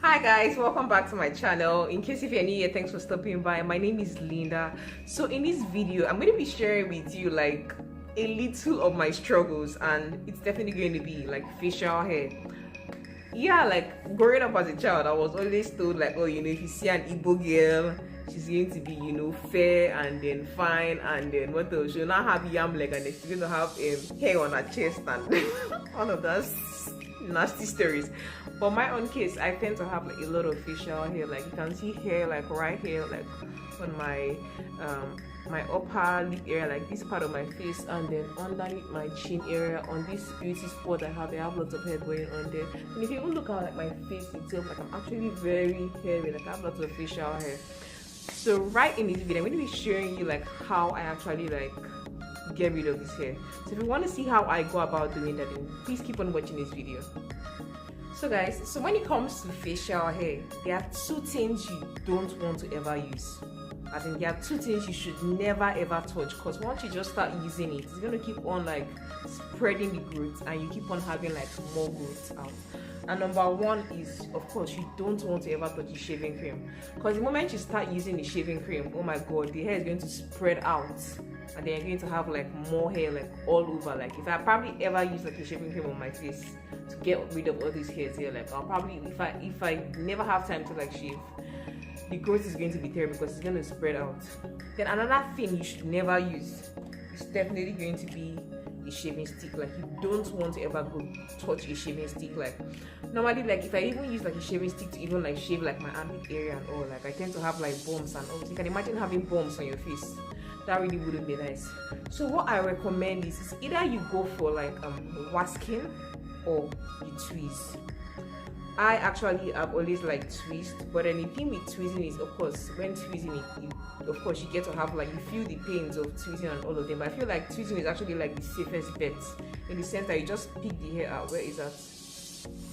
Hi guys, welcome back to my channel. In case if you're new here, thanks for stopping by. My name is Linda. So in this video I'm going to be sharing with you like a little of my struggles, and it's definitely going to be like facial hair. Yeah, like growing up as a child I was always told like, oh, if you see an Igbo girl, she's going to be fair and then fine, and then what else, she'll not have yam leg, and then she's going to have hair on her chest and all of that nasty stories. For my own case, I tend to have like a lot of facial hair. Like you can see hair like right here, like on my my upper lip area, like this part of my face, and then underneath my chin area. On this beauty spot I have lots of hair going on there. And if you even look at like my face itself, like I'm actually very hairy, like I have lots of facial hair. So right in this video I'm going to be showing you like how I actually like get rid of this hair. So if you want to see how I go about doing that, then please keep on watching this video. So guys, so when it comes to facial hair, there are two things you don't want to ever use. I think there are two things you should never ever touch, because once you just start using it, it's going to keep on like spreading the growth, and you keep on having like more growth out. And number one is, of course, you don't want to ever touch the shaving cream, because the moment you start using the shaving cream, oh my god, the hair is going to spread out, and then you're going to have like more hair like all over. Like if I probably ever use like a shaving cream on my face to get rid of all these hairs here, like I'll probably, if I never have time to like shave, the growth is going to be terrible because it's going to spread out. Then another thing you should never use is definitely going to be a shaving stick. Like you don't want to ever go touch a shaving stick. Like normally, like if I even use like a shaving stick to even like shave like my armpit area and all, like I tend to have like bumps and all. So you can imagine having bumps on your face. That really wouldn't be nice. So what I recommend is either you go for like wasking or you tweeze. I actually have always like tweezed, but then the thing with tweezing is, of course, when tweezing it, of course you get to have like, you feel the pains of tweezing and all of them, but I feel like tweezing is actually like the safest bet, in the sense that you just pick the hair out, where is that,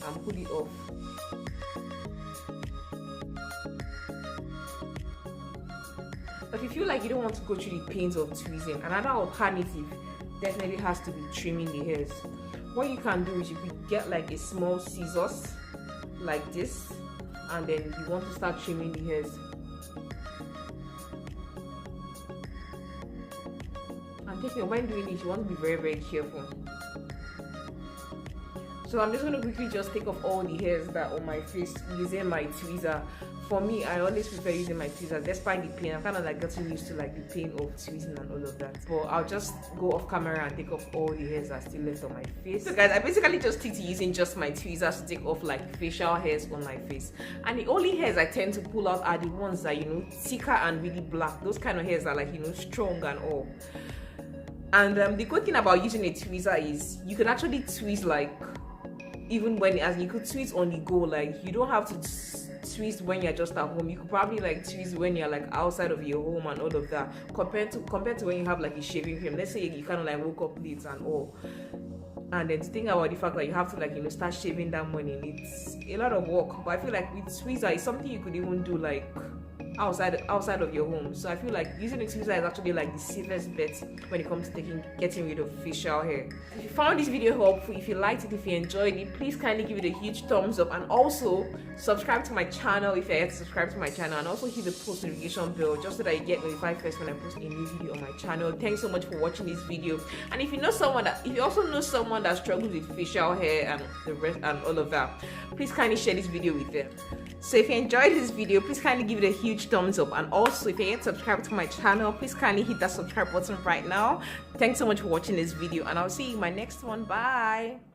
and pull it off. But if you feel like you don't want to go through the pains of tweezing, another alternative definitely has to be trimming the hairs. What you can do is you could get like a small scissors like this, and then you want to start trimming the hairs. And take it, when doing it, you want to be very, very careful. So I'm just going to quickly just take off all the hairs that are on my face using my tweezer. For me, I always prefer using my tweezers despite the pain. I'm kind of like getting used to like the pain of tweezing and all of that. But I'll just go off camera and take off all the hairs that are still left on my face. So guys, I basically just stick to using just my tweezers to take off like facial hairs on my face. And the only hairs I tend to pull out are the ones that, thicker and really black. Those kind of hairs are like, strong and all. And the good thing about using a tweezer is you can actually tweeze like, even when, as you could tweeze on the go, like you don't have to tweeze when you're just at home. You could probably like tweeze when you're like outside of your home and all of that, compared to when you have like a shaving cream. Let's say you kind of like woke up late and all, and then to think about the fact that you have to like start shaving that morning, it's a lot of work. But I feel like with tweezer, it's something you could even do like outside of your home. So I feel like using a tweezer is actually like the safest bet when it comes to getting rid of facial hair. If you found this video helpful, if you liked it, if you enjoyed it, please kindly give it a huge thumbs up, and also subscribe to my channel if you're yet to subscribe to my channel, and also hit the post notification bell just so that you get notified first when I post a new video on my channel. Thanks so much for watching this video. And if you also know someone that struggles with facial hair and the rest and all of that, please kindly share this video with them. So if you enjoyed this video, please kindly give it a huge thumbs up, and also if you're yet to subscribe to my channel, please kindly hit that subscribe button right now. Thanks so much for watching this video, and I'll see you in my next one. Bye.